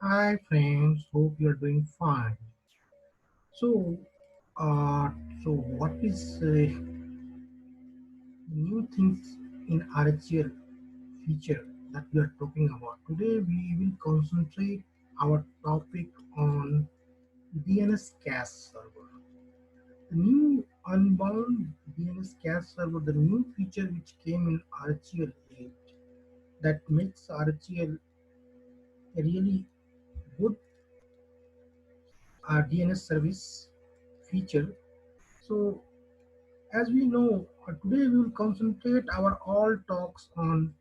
Hi friends, hope you're doing fine. So, uh, what is new things in RHL feature that we are talking about today? We will concentrate our topic on DNS cache server. The new unbound DNS cache server, the new feature which came in RHL 8 that makes RHL a really good DNS service feature. So as we know, today we will concentrate our all talks on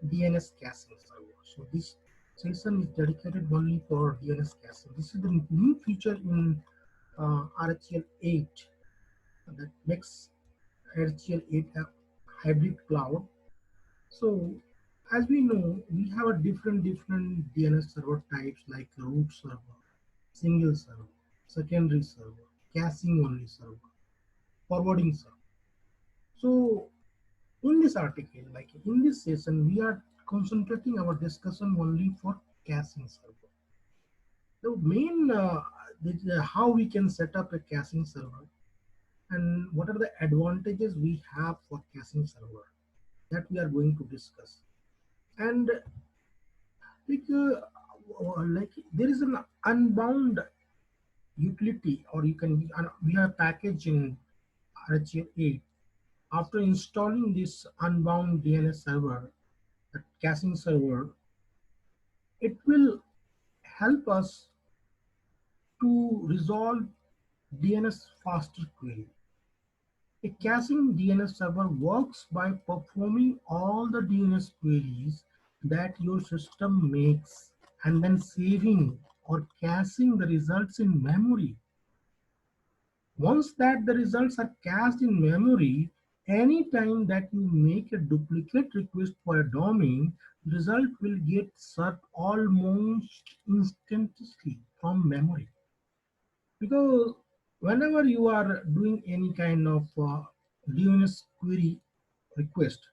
DNS caching server. So this session is dedicated only for DNS caching. This is the new feature in RHEL 8 that makes RHEL 8 a hybrid cloud. So as we know, we have a different DNS server types like root server, single server, secondary server, caching only server, forwarding server. So in this article, like in this session, we are concentrating our discussion only for caching server. The main how we can set up a caching server and what are the advantages we have for caching server that we are going to discuss. And like, there is an unbound utility, or you can we have package in RHEL 8. After installing this unbound DNS server, the caching server, it will help us to resolve DNS faster query. A caching DNS server works by performing all the DNS queries that your system makes and then saving or caching the results in memory. Once that the results are cached in memory, anytime that you make a duplicate request for a domain, result will get served almost instantly from memory. Because whenever you are doing any kind of DNS query request,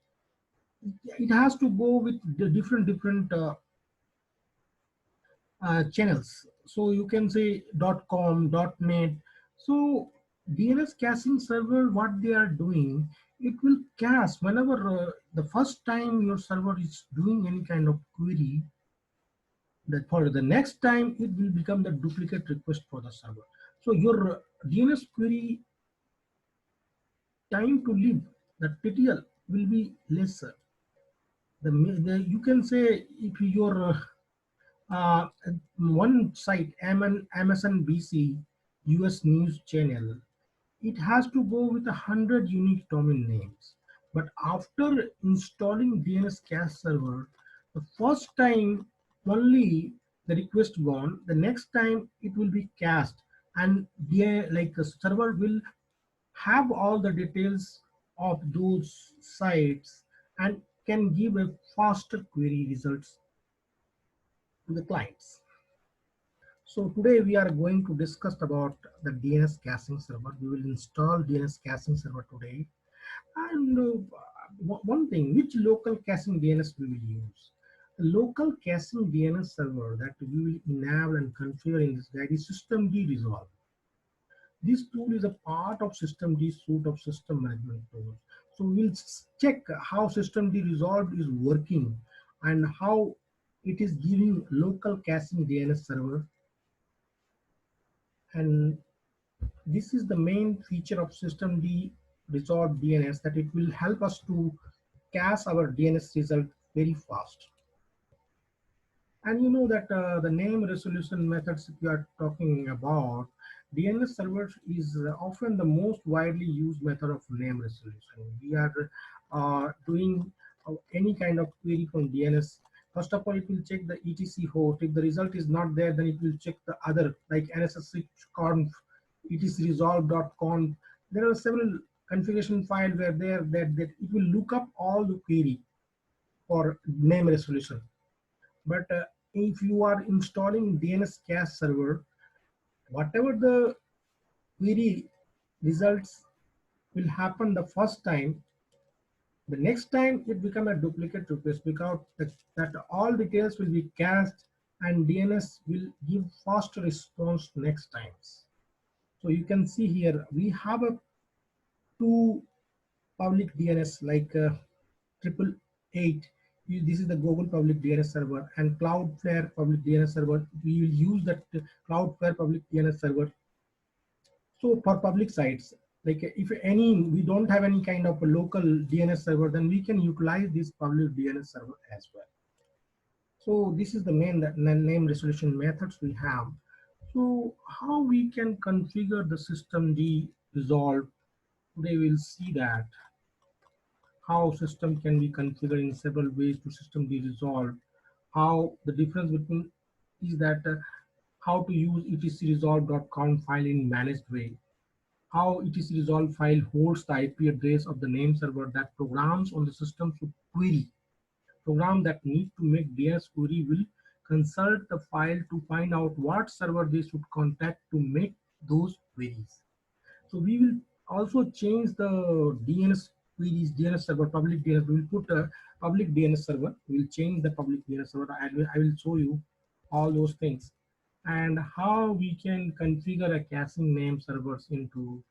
it has to go with the different channels. So you can say .com, .net. So DNS caching server, what they are doing, it will cache whenever the first time your server is doing any kind of query, that for the next time it will become the duplicate request for the server. So your DNS query time to live, the TTL will be lesser. You can say if your one site, MSNBC US News Channel, it has to go with 100 unique domain names. But after installing DNS cache server, the first time only the request gone, the next time it will be cached, and the server will have all the details of those sites and can give a faster query results to the clients. So today we are going to discuss about the DNS caching server. We will install DNS caching server today. And one thing, which local caching DNS we will use? The local caching DNS server that we will enable and configure in this guide is systemd resolve. This tool is a part of systemd suite of system management tools. So we'll check how systemd resolve is working and how it is giving local caching DNS server. And this is the main feature of systemd resolve DNS, that it will help us to cache our DNS result very fast. And you know that the name resolution methods we are talking about, DNS server is often the most widely used method of name resolution. We are doing any kind of query from DNS. First of all, it will check the etc host. If the result is not there, then it will check the other, like nssconf, etcresolve.conf. There are several configuration files where that it will look up all the query for name resolution. But if you are installing DNS cache server, whatever the query results will happen the first time, the next time it become a duplicate request, because that all details will be cached and DNS will give faster response next times. So you can see here we have a two public DNS like triple eight. This is the Google public DNS server and Cloudflare public DNS server. We will use that Cloudflare public DNS server. So for public sites, like if any, we don't have any kind of a local DNS server, then we can utilize this public DNS server as well. So this is the main name resolution methods we have. So how we can configure the system D resolve? Today we'll see that how system can be configured in several ways to system D resolve. How the difference between is that how to use etcresolve.conf file in managed way. How etcresolve file holds the IP address of the name server that programs on the system to query. Program that need to make DNS query will consult the file to find out what server they should contact to make those queries. So we will also change the DNS queries, DNS server, public DNS. We will put a public DNS server. We will change the public DNS server. I will show you all those things and how we can configure a caching name servers into,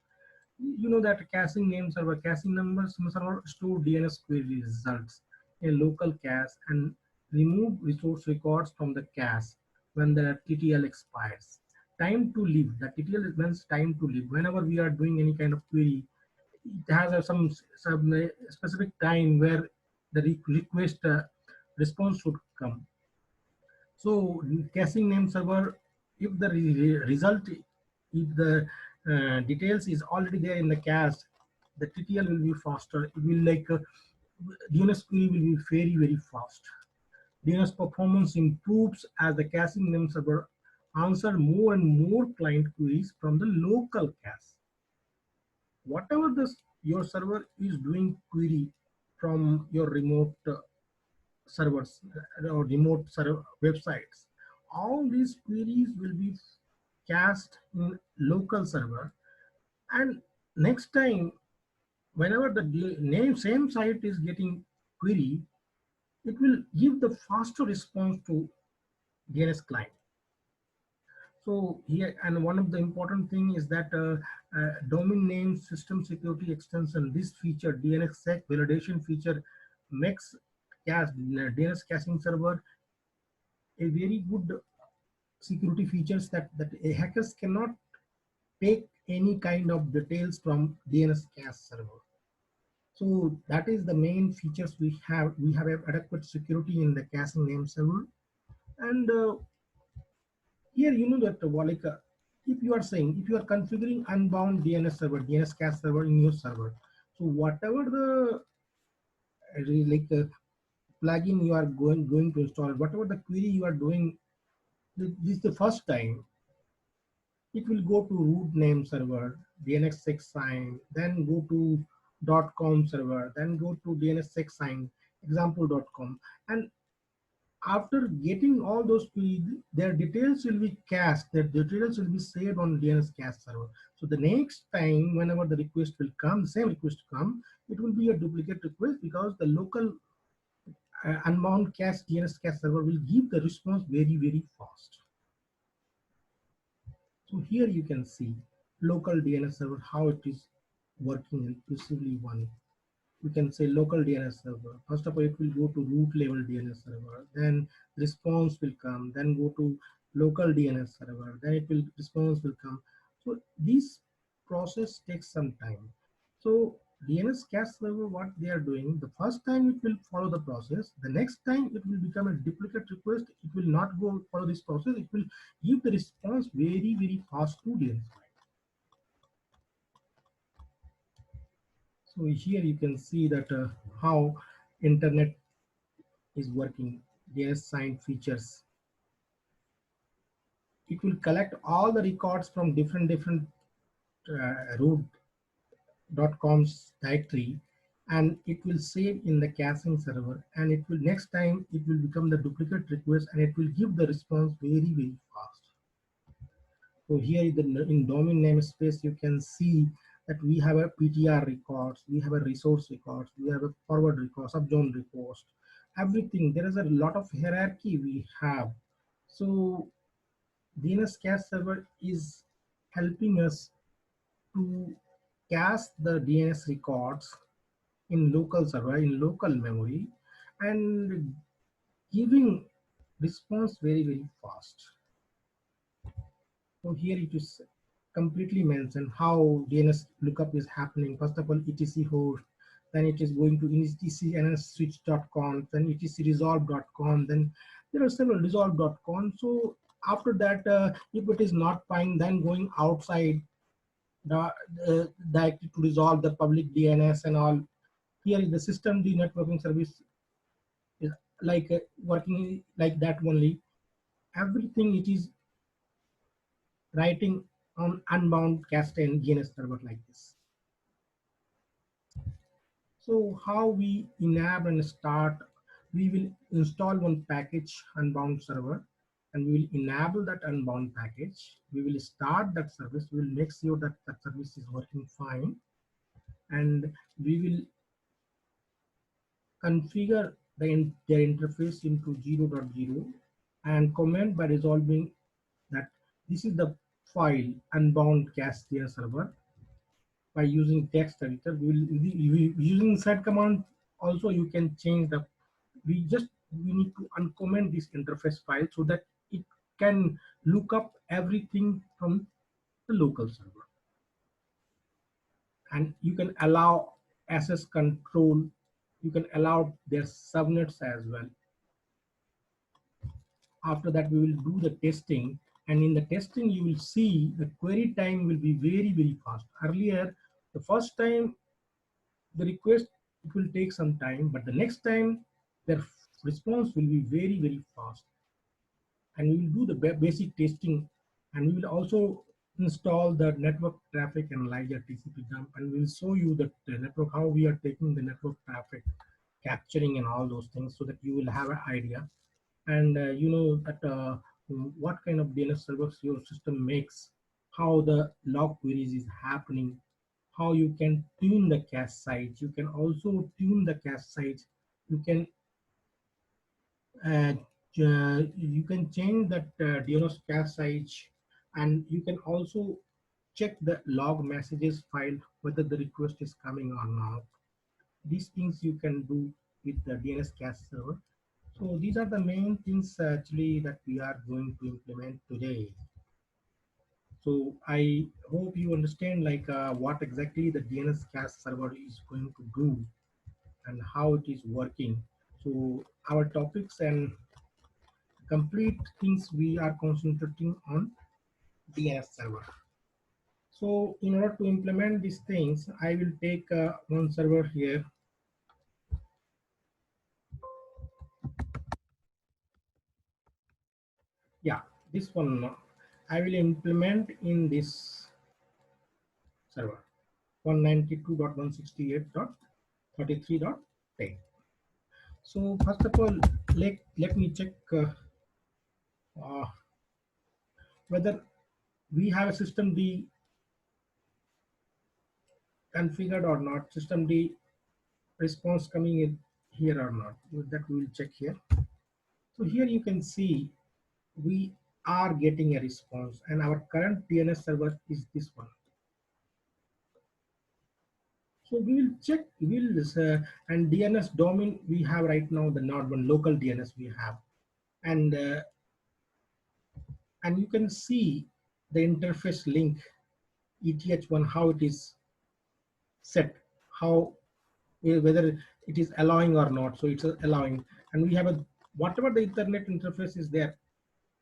you know, that caching name server, caching numbers server store DNS query results a local cache and remove resource records from the cache when the TTL expires. Time to live. The TTL means time to live. Whenever we are doing any kind of query, it has some specific time where the request response should come. So caching name server, if the result, if the details is already there in the cache, the TTL will be faster. It will like DNS query will be very fast. DNS performance improves as the caching name server answer more and more client queries from the local cache. Whatever your server is doing query from your remote servers or remote server websites, all these queries will be cached in local server, and next time whenever the same site is getting query, it will give the faster response to DNS client. So here, and one of the important thing is that domain name system security extension, this feature DNSSEC validation feature makes DNS caching server a very good security features that hackers cannot take any kind of details from DNS cache server. So that is the main features we have. We have adequate security in the caching name server, and here you know that like if you are saying, if you are configuring unbound DNS server, DNS cache server in your server, so whatever the like plugin you are going to install, whatever the query you are doing, this is the first time, it will go to root name server, DNSSEC sign, then go to .com server, then go to DNSSEC sign, example.com, and after getting all those queries, their details will be cached, their details will be saved on DNS cache server. So the next time, whenever the request will come, the same request come, it will be a duplicate request because the local unbound cache DNS cache server will give the response very fast. So here you can see local DNS server, how it is working impulsively one. You can say local DNS server. First of all, it will go to root level DNS server. Then response will come. Then go to local DNS server. Then it will response will come. So this process takes some time. So DNS cache server, what they are doing, the first time it will follow the process. The next time it will become a duplicate request. It will not go follow this process. It will give the response very fast to DNS. So here you can see that how internet is working. DNS sign features. It will collect all the records from different root.com's directory, and it will save in the caching server, and it will next time it will become the duplicate request, and it will give the response very fast. So here in domain namespace, you can see that we have a PTR records, we have a resource records, we have a forward record, subzone request, everything. There is a lot of hierarchy we have. So DNS cache server is helping us to cache the DNS records in local server, in local memory, and giving response very, very fast. So here it is completely mentioned how DNS lookup is happening. First of all, etc host, then it is going to etcnswitch.com, then etcresolve.com, then there are several resolve.com. So after that, if it is not fine, then going outside the, directly to resolve the public DNS and all. Here is the system D networking service is like working like that only. Everything it is writing on unbound cast and DNS server like this. So how we enable and start, we will install one package unbound server and we will enable that unbound package. We will start that service. We will make sure that that service is working fine, and we will configure their interface into 0.0 and comment by resolving that this is the file unbound cast DNS server. By using text editor, using set command also you can change the, we need to uncomment this interface file so that it can look up everything from the local server, and you can allow access control, you can allow their subnets as well. After that we will do the testing, and in the testing you will see the query time will be very, very fast. Earlier, the first time the request, it will take some time, but the next time their response will be very, very fast. And we will do the basic testing, and we will also install the network traffic analyzer TCP dump, and we will show you that the network, how we are taking the network traffic, capturing and all those things, so that you will have an idea. And you know that what kind of DNS servers your system makes, how the log queries is happening, how you can tune the cache size. You can also tune the cache size. You can uh, you can change that DNS cache size, and you can also check the log messages file whether the request is coming or not. These things you can do with the DNS cache server. So these are the main things actually that we are going to implement today. So I hope you understand like what exactly the DNS cache server is going to do and how it is working. So our topics and complete things we are concentrating on DNS server. So in order to implement these things, I will take one server here. Yeah, this one I will implement in this server 192.168.33.10. So first of all, let me check uh, whether we have a system D configured or not, system D response coming in here or not. That we will check here. So here you can see we are getting a response, and our current DNS server is this one. So we will check, and DNS domain we have right now, the node one local DNS we have, and you can see the interface link ETH1 how it is set, how whether it is allowing or not. So it's allowing, and we have a whatever the Ethernet interface is there,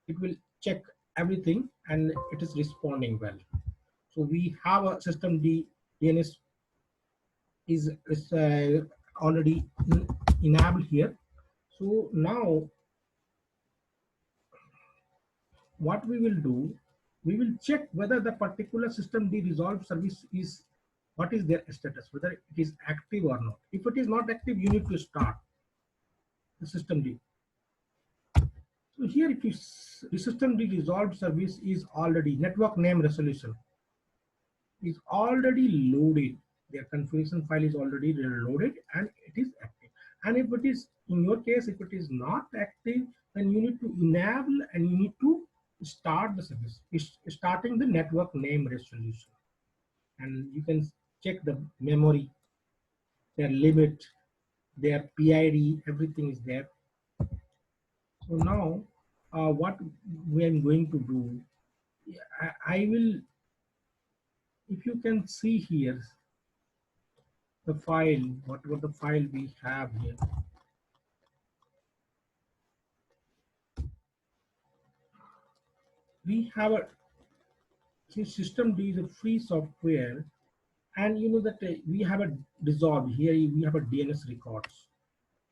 it will check everything and it is responding well. So we have a system D DNS is already enabled here. So now what we will do, we will check whether the particular system D resolve service is, what is their status, whether it is active or not. If it is not active, you need to start the system D. So here it is, the system D resolved service is already, network name resolution is already loaded. Their configuration file is already loaded and it is active. And if it is, in your case, if it is not active, then you need to enable and you need to start the service. It's starting the network name resolution, and you can check the memory, their limit, their PID, everything is there. So now, what we are going to do, I will, if you can see here, the file, whatever the file we have here, we have a system D is a free software, and you know that we have a dissolved here. We have a DNS records,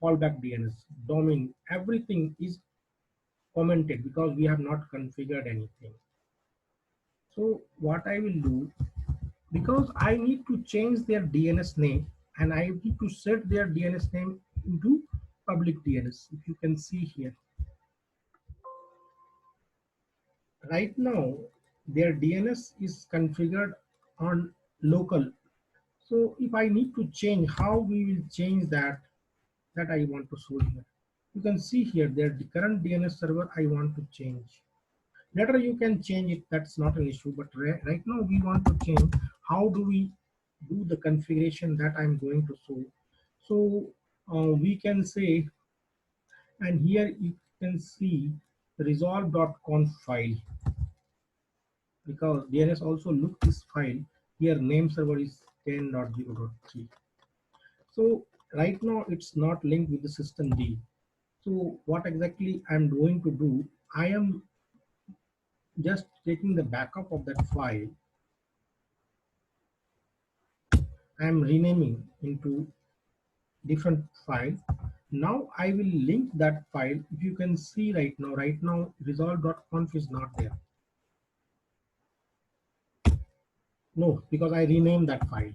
fallback DNS, domain, everything is commented because we have not configured anything. So what I will do, because I need to change their DNS name and I need to set their DNS name into public DNS. If you can see here, right now their DNS is configured on local. So if I need to change, how we will change that, that I want to show here. You can see here their current DNS server I want to change. Later you can change it, that's not an issue, but right now we want to change. How do we do the configuration, that I'm going to show. So we can say, and here you can see resolve.conf file, because DNS also look this file here, name server is 10.0.3. So right now it's not linked with the system D. So what exactly I'm going to do, I am just taking the backup of that file. I'm renaming into different file. Now I will link that file. If you can see right now resolve.conf is not there. No, because I renamed that file.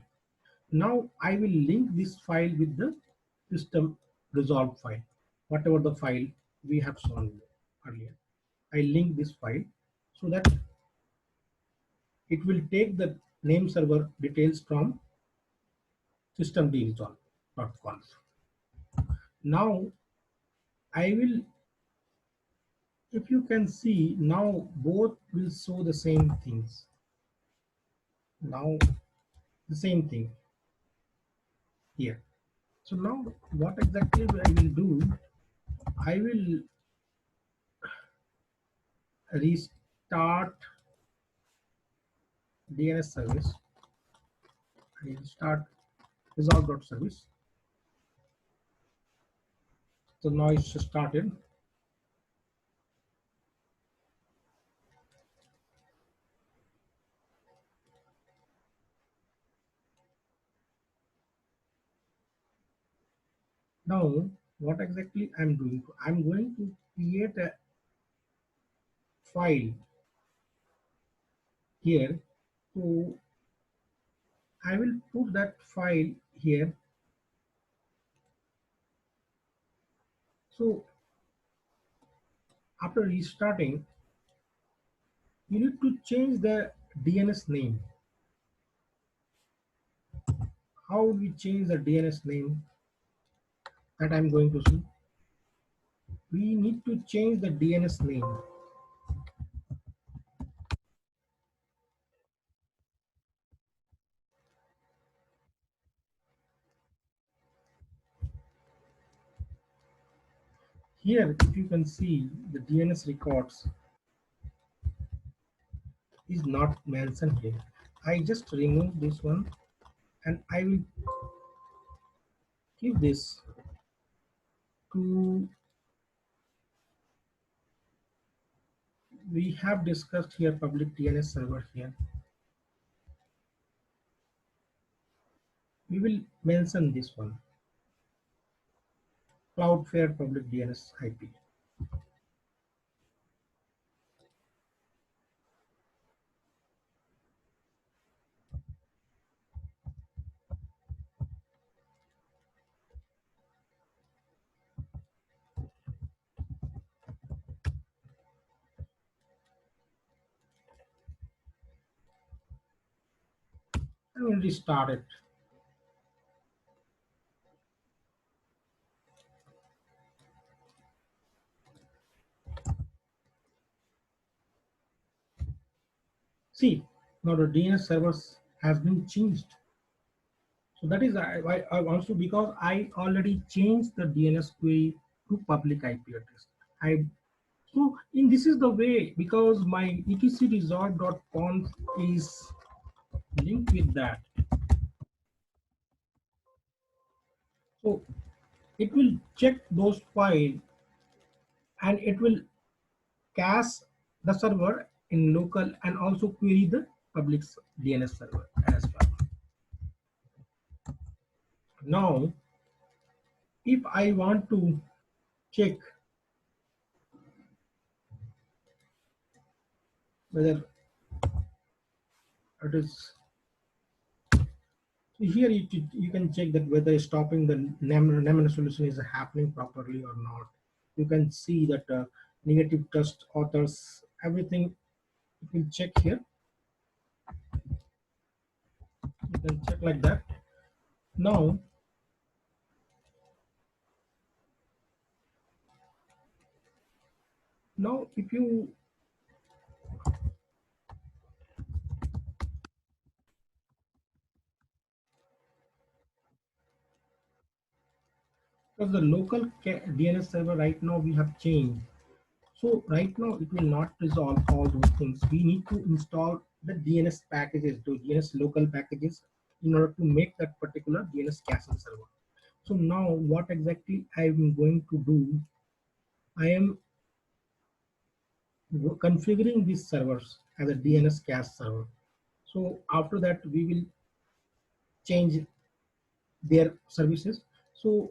Now I will link this file with the system resolve file, whatever the file we have shown earlier. I link this file so that it will take the name server details from systemd-resolve.conf. Now I will, if you can see, now both will show the same things. Now the same thing here. So now what exactly I will do, I will restart DNS service. I will start resolve.service. So now it's started. Now what exactly I'm doing, I'm going to create a file here. So I will put that file here. So after restarting, you need to change the DNS name. How we change the DNS name, that I'm going to see. We need to change the DNS name. Here, if you can see, the DNS records is not mentioned here. I just remove this one and I will give this to, we have discussed here public DNS server here. We will mention this one, Cloudflare public DNS IP. I will restart it. See, now the DNS servers has been changed. So that is I also, because I already changed the DNS query to public IP address. I so in this is the way, because my etcresolve.conf is linked with that. So it will check those files and it will cache the server in local and also query the public DNS server as well. Now, if I want to check whether it is, so here you can check that whether stopping the NAM resolution is happening properly or not. You can see that negative trust authors, everything you can check here. You can check like that. Now, if you, because the local DNS server right now we have changed. So right now it will not resolve all those things. We need to install the DNS packages, the DNS local packages, in order to make that particular DNS caching server. So now what exactly I am going to do, I am configuring these servers as a DNS cache server. So after that we will change their services. So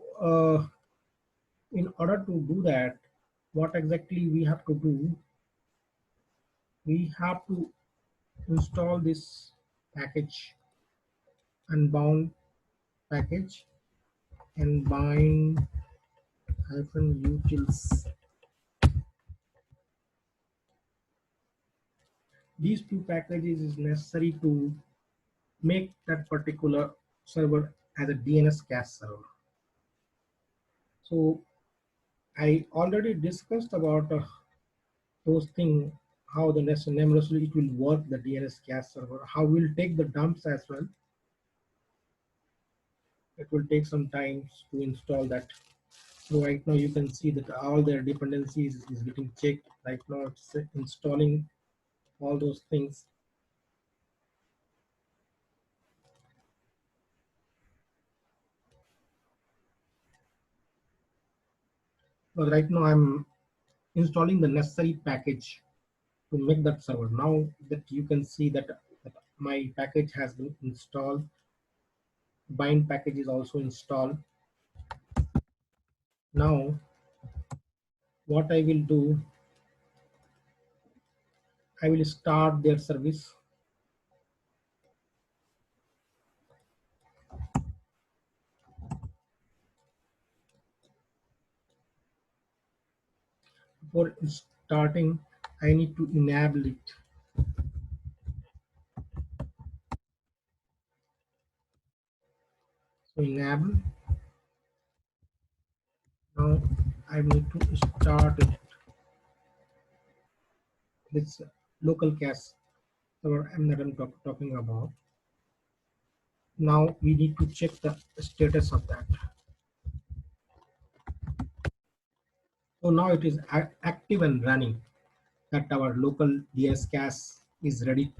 in order to do that, what exactly we have to do, we have to install this package, unbound package, and bind -utils. These two packages is necessary to make that particular server as a DNS cache server. So I already discussed about those things, how the name resolution it will work, the DNS cache server, how we'll take the dumps as well. It will take some time to install that. So right now you can see that all their dependencies is getting checked. Right now it's installing all those things. But right now I'm installing the necessary package to make that server. Now that you can see that my package has been installed, bind package is also installed. Now what I will do, I will start their service. Before starting, I need to enable it. So enable. Now I need to start it. This local cache server that I'm talking about. Now we need to check the status of that. So now it is active and running, that our local DNS cache is ready.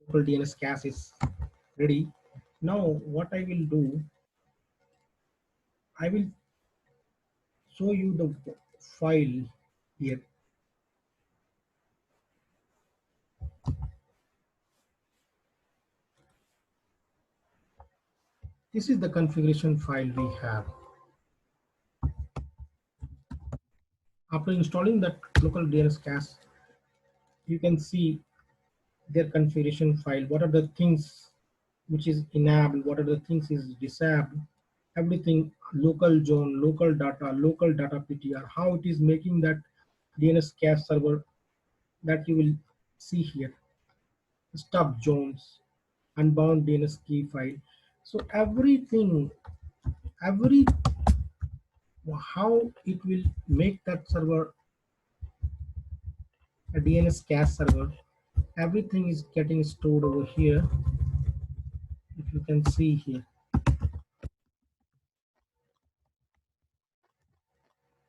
Local DNS cache is ready. Now what I will do, I will show you the file here. This is the configuration file we have. After installing that local DNS cache, you can see their configuration file. What are the things which is enabled? What are the things is disabled? Everything, local zone, local data PTR, how it is making that DNS cache server, that you will see here. Stub zones, unbound DNS key file. So everything, every how it will make that server a DNS cache server. Everything is getting stored over here. If you can see here,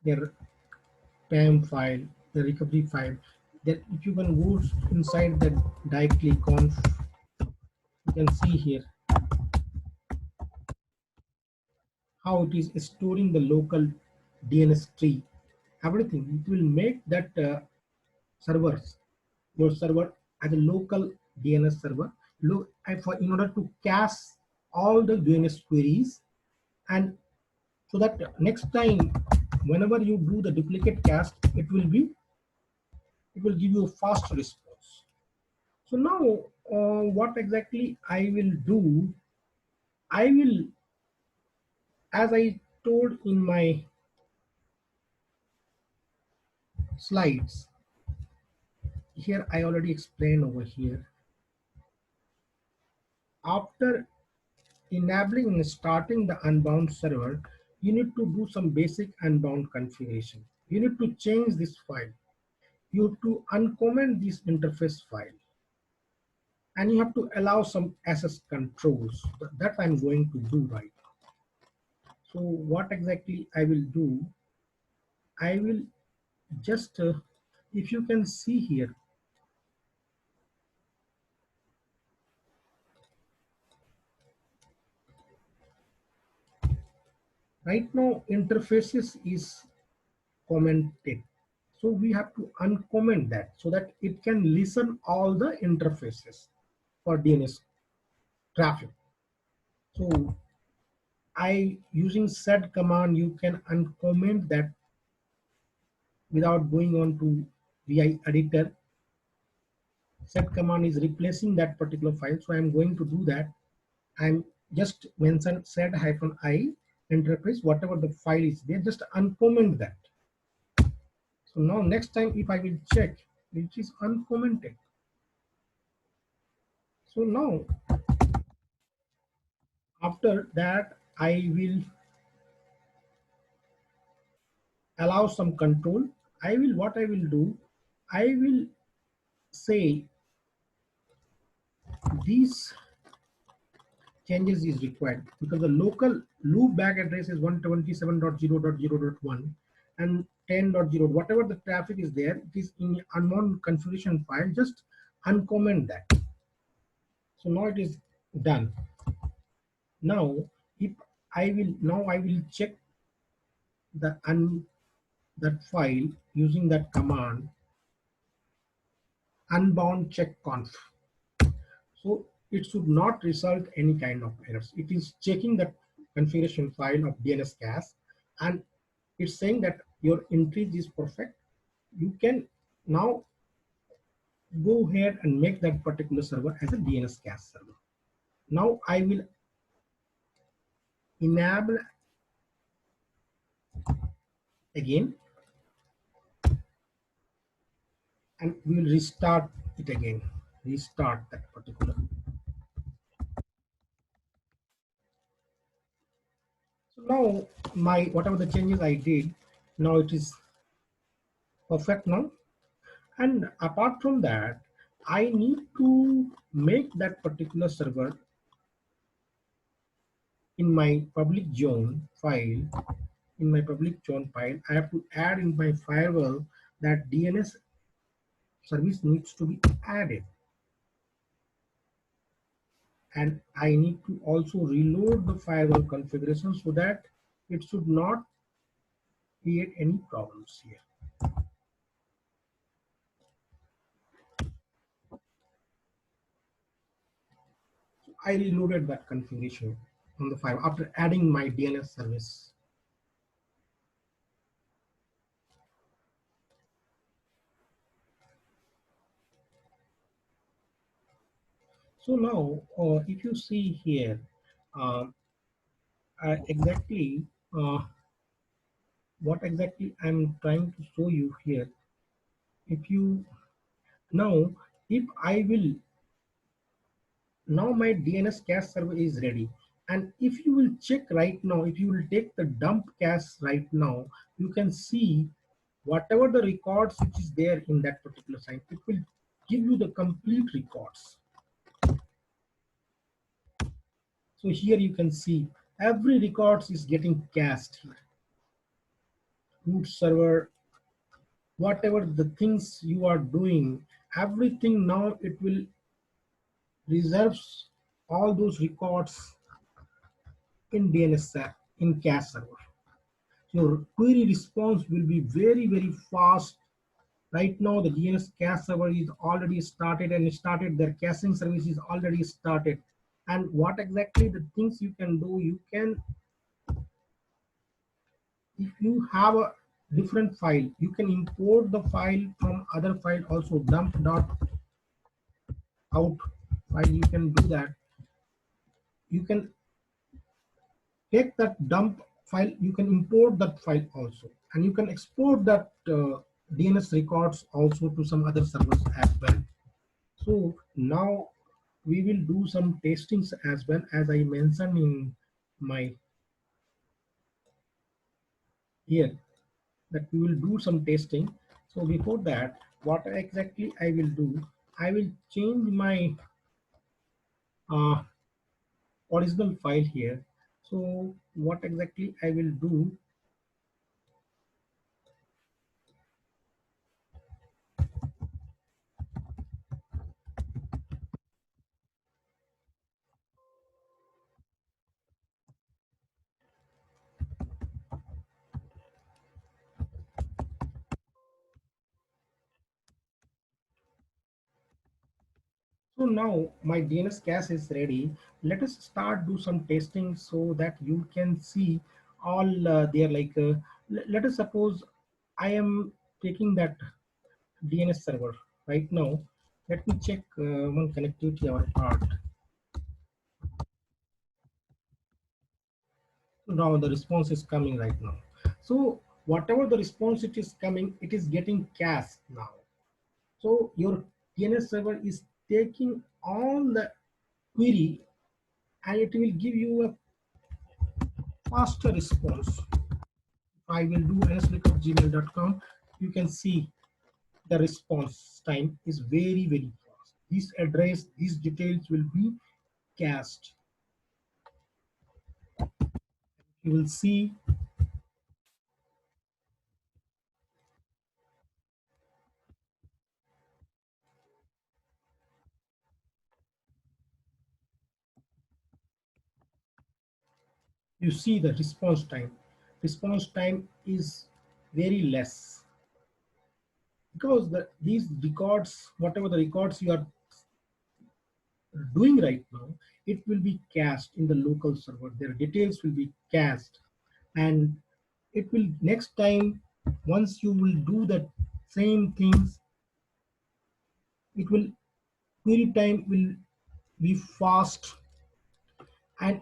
their PAM file, the recovery file. That if you can go inside that directly conf, you can see here how it is storing the local DNS tree. Everything it will make that servers, your server as a local DNS server. Look, in order to cache all the DNS queries, and so that next time whenever you do the duplicate cache, it will give you a fast response. So now what exactly I will do, I will, as I told in my slides, here I already explained over here. After enabling and starting the unbound server, you need to do some basic unbound configuration. You need to change this file. You have to uncomment this interface file, and you have to allow some access controls. That I'm going to do right now. So what exactly I will do, I will just, if you can see here, right now interfaces is commented. So we have to uncomment that so that it can listen all the interfaces for DNS traffic. So I using sed command, you can uncomment that without going on to VI editor. Sed command is replacing that particular file. So I'm going to do that. I'm just mention sed-i interface, whatever the file is there, just uncomment that. So now next time if I will check, which is uncommented. So now after that I will allow some control. What I will do, I will say these changes is required because the local loop back address is 127.0.0.1 and 10.0, whatever the traffic is there, it is in unknown configuration file, just uncomment that. So now it is done. Now if I will check the that file using that command unbound check conf. So it should not result any kind of errors. It is checking the configuration file of DNS cache, and it's saying that your entry is perfect. You can now go ahead and make that particular server as a DNS cache server. Now I will enable again, and we will restart it again. Restart that particular. So now my whatever the changes I did, now it is perfect now. And apart from that, I need to make that particular server in my public zone file. In my public zone file, I have to add in my firewall that DNS service needs to be added. And I need to also reload the firewall configuration so that it should not create any problems here. So I reloaded that configuration on the file after adding my DNS service. So now, if you see here, uh, exactly what exactly I'm trying to show you here. If you now, if I will now my DNS cache server is ready, and if you will check right now, if you will take the dump cache right now, you can see whatever the records which is there in that particular site, it will give you the complete records. So here you can see every records is getting cached here. Root server, whatever the things you are doing, everything now it will reserves all those records in DNS in cache server. Your query response will be very, very fast. Right now, the DNS cache server is already started and started their caching service is already started. And what exactly the things you can do, you can, if you have a different file, you can import the file from other file also, dump.out file, you can do that. You can take that dump file, you can import that file also, and you can export that DNS records also to some other servers as well. So now we will do some testings as well, as I mentioned in my here that we will do some testing. So before that, what exactly I will do, I will change my uh, original file here. So what exactly I will do, so now my DNS cache is ready. Let us start do some testing so that you can see all there like let us suppose I am taking that DNS server right now. Let me check one connectivity our part. So now the response is coming right now. So whatever the response it is coming, it is getting cached now. So your DNS server is taking all the query and it will give you a faster response. I will do nslook@gmail.com. You can see the response time is very, very fast. This address, these details will be cached. You will see, you see the response time. Response time is very less because these records, whatever the records you are doing right now, it will be cached in the local server. Their details will be cached, and it will next time once you will do the same things, it will query time will be fast and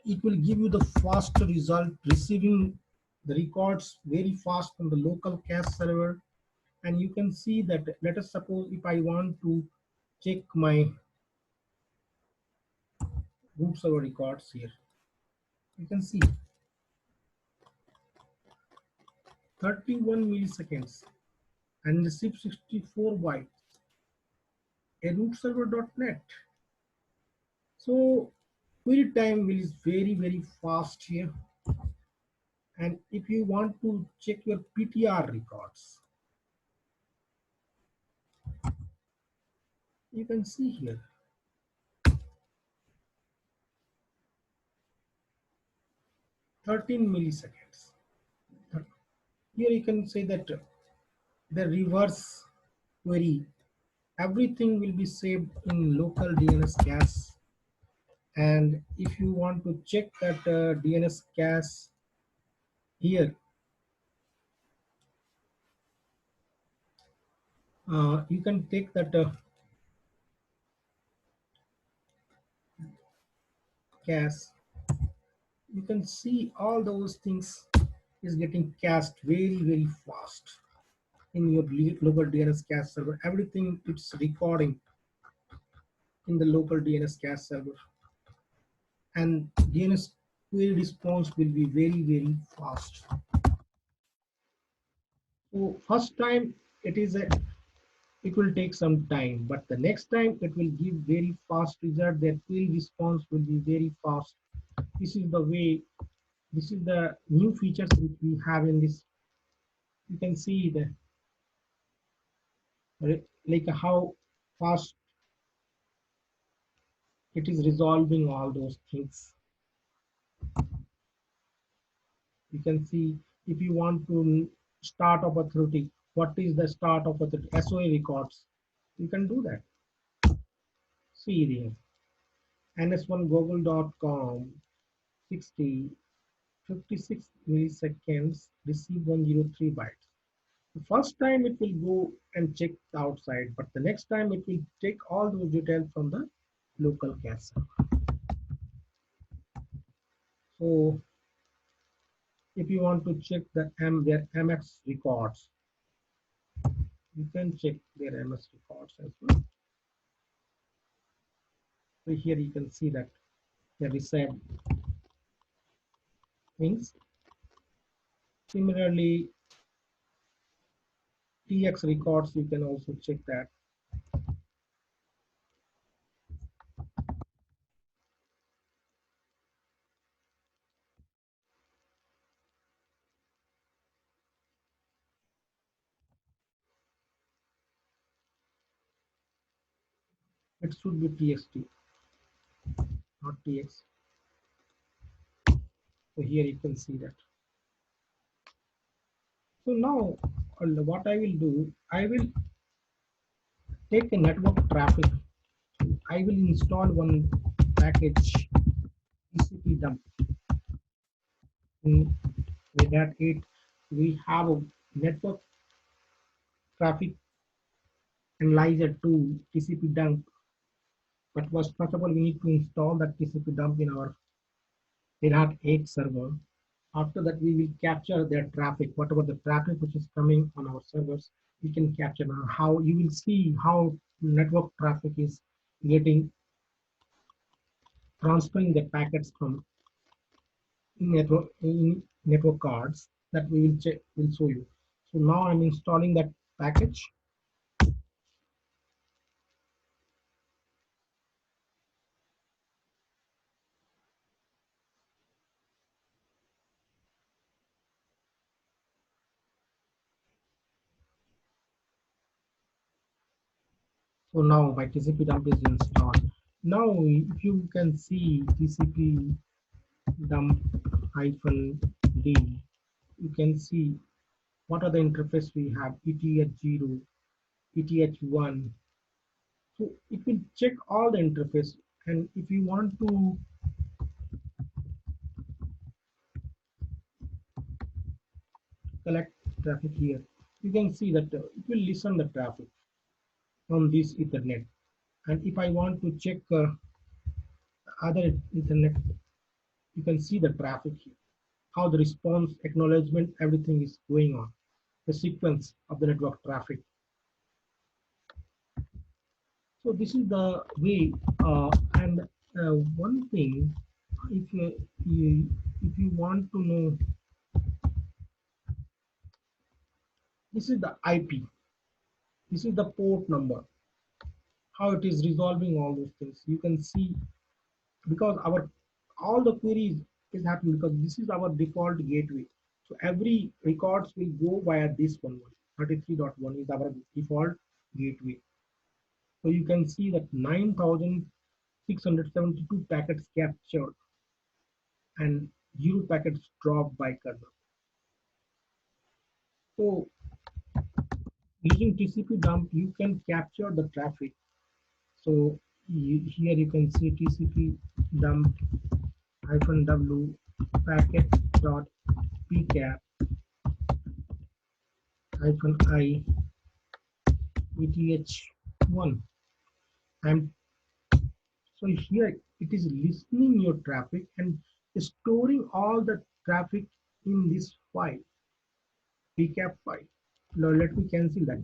it will give you the fast result receiving the records very fast from the local cache server. And you can see that, let us suppose if I want to check my root server records here, you can see 31 milliseconds and receive 64 bytes, a root server.net. So query time is very, very fast here. And if you want to check your PTR records, you can see here 13 milliseconds. Here you can say that the reverse query, everything will be saved in local DNS cache. And if you want to check that DNS cache here, you can take that cache. You can see all those things is getting cached very, very fast in your local DNS cache server. Everything it's recording in the local DNS cache server, and DNS query response will be very, very fast. So first time it is a it will take some time, but the next time it will give very fast result. Their query response will be very fast. This is the way, this is the new features which we have in this. You can see the like how fast it is resolving all those things. You can see if you want to start of authority, what is the start of authority? SOA records. You can do that. See there. ns1google.com 60 56 milliseconds receive 103 bytes. The first time it will go and check the outside, but the next time it will take all those details from the local cache server. So if you want to check their MX records, you can check their MS records as well. So here you can see that they received things. Similarly, TX records, you can also check that. It should be TXT, not TX. So here you can see that. So now what I will do, I will take a network traffic. I will install one package TCP dump. In with that it we have a network traffic analyzer tool TCP dump. But first of all, we need to install that TCP dump in our Red Hat 8 server. After that, we will capture their traffic, whatever the traffic which is coming on our servers, we can capture now. How you will see how network traffic is getting transferring the packets from network cards that we will check, will show you. So now I'm installing that package. So now my TCP dump is installed. Now if you can see TCP dump hyphen D, you can see what are the interface we have: ETH0, ETH1. So it will check all the interface. And if you want to collect traffic here, you can see that it will listen the traffic from this Ethernet. And if I want to check other Ethernet, you can see the traffic here, how the response, acknowledgement, everything is going on, the sequence of the network traffic. So this is the way. And one thing, if you want to know, this is the IP, this is the port number, how it is resolving all those things. You can see because our all the queries is happening because this is our default gateway. So every records will go via this one. 33.1 is our default gateway. So you can see that 9,672 packets captured and 0 packets dropped by kernel. So using TCP dump, you can capture the traffic. So here you can see TCP dump -w packet dot pcap -i eth1. And so here it is listening your traffic and storing all the traffic in this file, pcap file. Now let me cancel that.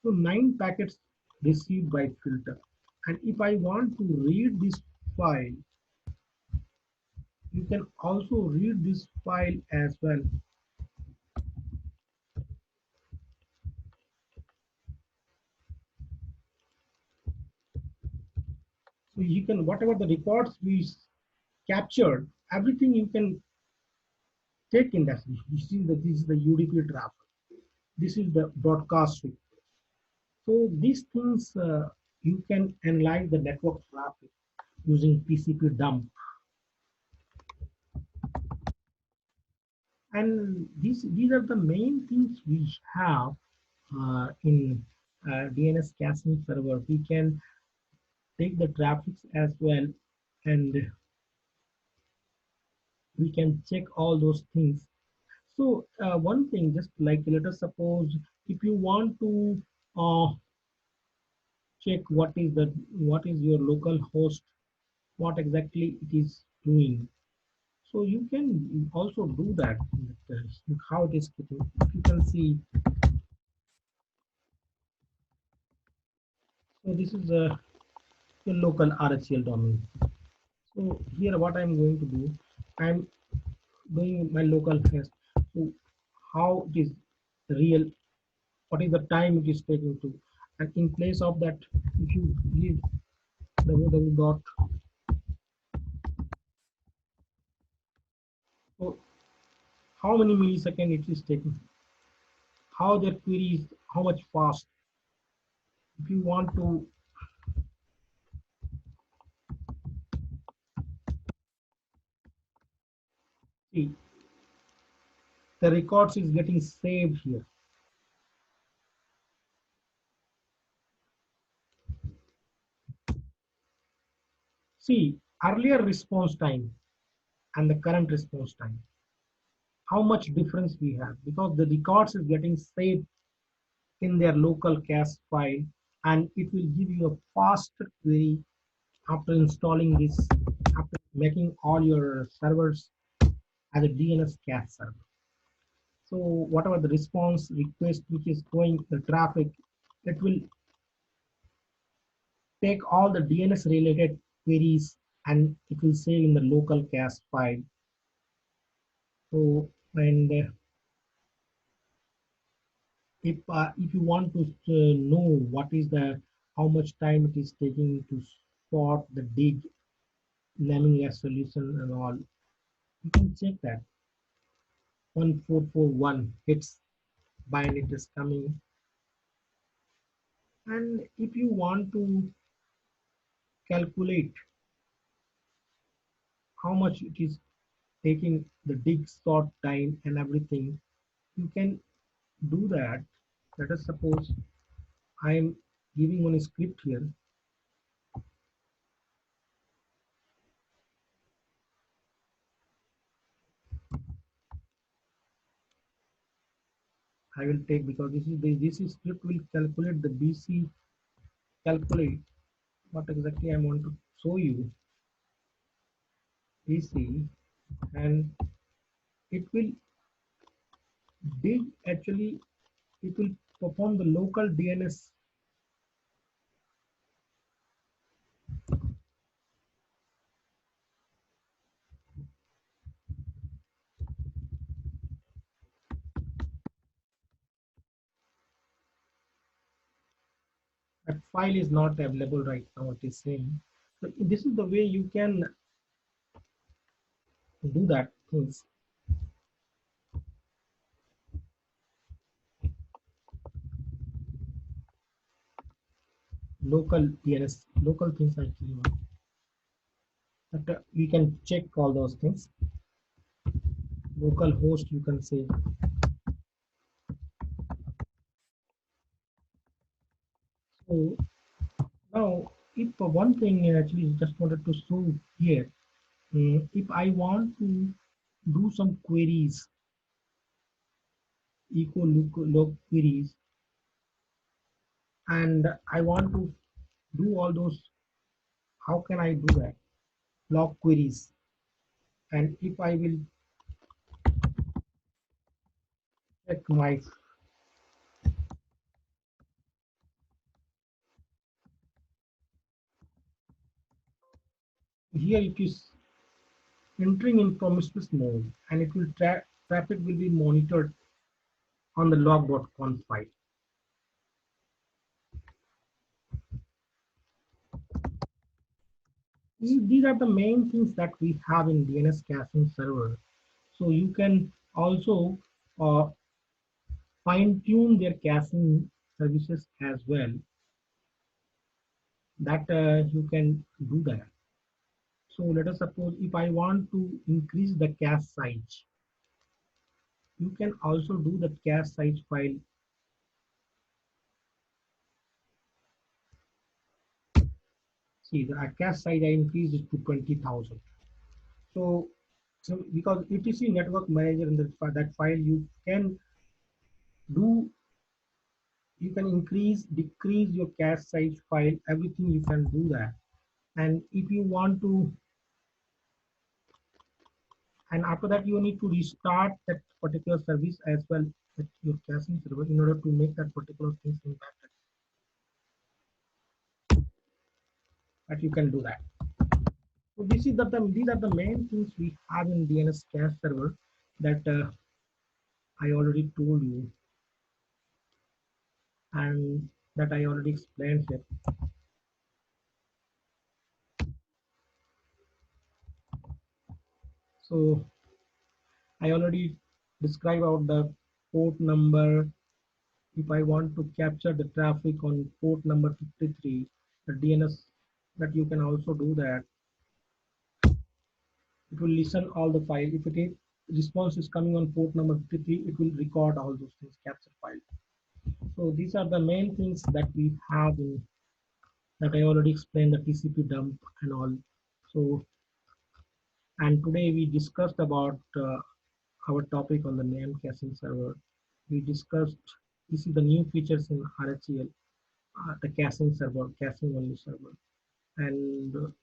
So 9 packets received by filter. And if I want to read this file, you can also read this file as well. So you can, whatever the records we captured, everything you can take in that. This is the UDP traffic. This is the broadcast request. So these things you can analyze the network traffic using TCP dump, and these are the main things we have in DNS caching server. We can take the traffics as well, and we can check all those things. So one thing, just like let us suppose if you want to uh, check what is your local host, what exactly it is doing. So you can also do that. How it is getting. You can see. So this is a local RHCL domain. So here, what I'm going to do, I'm doing my local test. So how it is real, what is the time it is taking to, and in place of that, if you give www dot, so how many millisecond it is taking, how their query is, how much fast. If you want to see, the records is getting saved here. See, earlier response time and the current response time, how much difference we have, because the records is getting saved in their local cache file, and it will give you a faster query after installing this, after making all your servers as a DNS cache server. So whatever the response request which is going the traffic, it will take all the DNS related queries and it will save in the local cache file. So and if you want to know what is the how much time it is taking to sort the dig naming a solution and all, you can check that 1441 hits bind it is coming. And if you want to calculate how much it is taking the dig sort time and everything, you can do that. Let us suppose I am giving one script here. I will take, because this is script will calculate the BC, calculate what exactly I want to show you BC, and it will dig actually, it will perform the local DNS. That file is not available right now, it is saying. So this is the way you can do that things. Local DNS, local things actually. But we can check all those things. Local host, you can say. So now, if one thing actually just wanted to show here, if I want to do some queries, echo log queries, and I want to do all those, how can I do that? Log queries. And if I will check my, here it is entering in promiscuous mode, and it will traffic will be monitored on the log.conf file. these are the main things that we have in DNS caching server. So you can also uh, fine tune their caching services as well. That you can do that. So let us suppose if I want to increase the cache size, you can also do the cache size file. See, the cache size I increased it to 20,000. So, because etc network manager in that file, do you can increase, decrease your cache size file, everything you can do that. And if you want to, and after that you need to restart that particular service as well at your caching server in order to make that particular things impacted. But you can do that. So this is these are the main things we have in DNS cache server that I already told you and that I already explained here. So I already described about the port number. If I want to capture the traffic on port number 53, the DNS, that you can also do that. It will listen all the file. If it is response is coming on port number 53, it will record all those things, capture file. So these are the main things that we have in that I already explained, the TCP dump and all. So, and today we discussed about our topic on the name caching server. We discussed, this is the new features in RHEL, the caching server, caching only server. And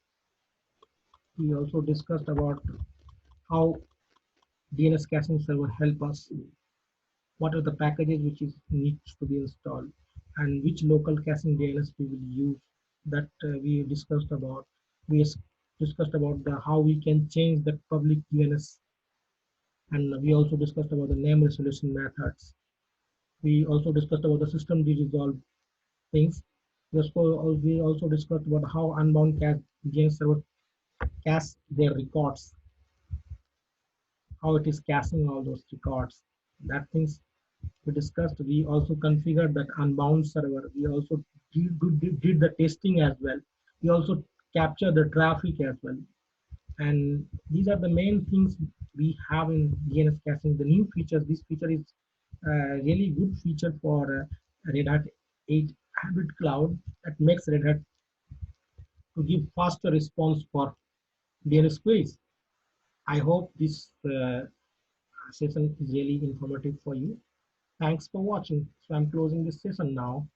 we also discussed about how DNS caching server help us, what are the packages which is needs to be installed, and which local caching DNS we will use. That we discussed about. We discussed about how we can change the public DNS, and we also discussed about the name resolution methods. We also discussed about the system resolve things. We also discussed about how unbound cache DNS server cache their records, how it is caching all those records. That things we discussed. We also configured that unbound server. We also did the testing as well. We also capture the traffic as well. And these are the main things we have in DNS caching. The new features, this feature is really good feature for Red Hat 8 Hybrid Cloud that makes Red Hat to give faster response for DNS queries. I hope this session is really informative for you. Thanks for watching. So I'm closing this session now.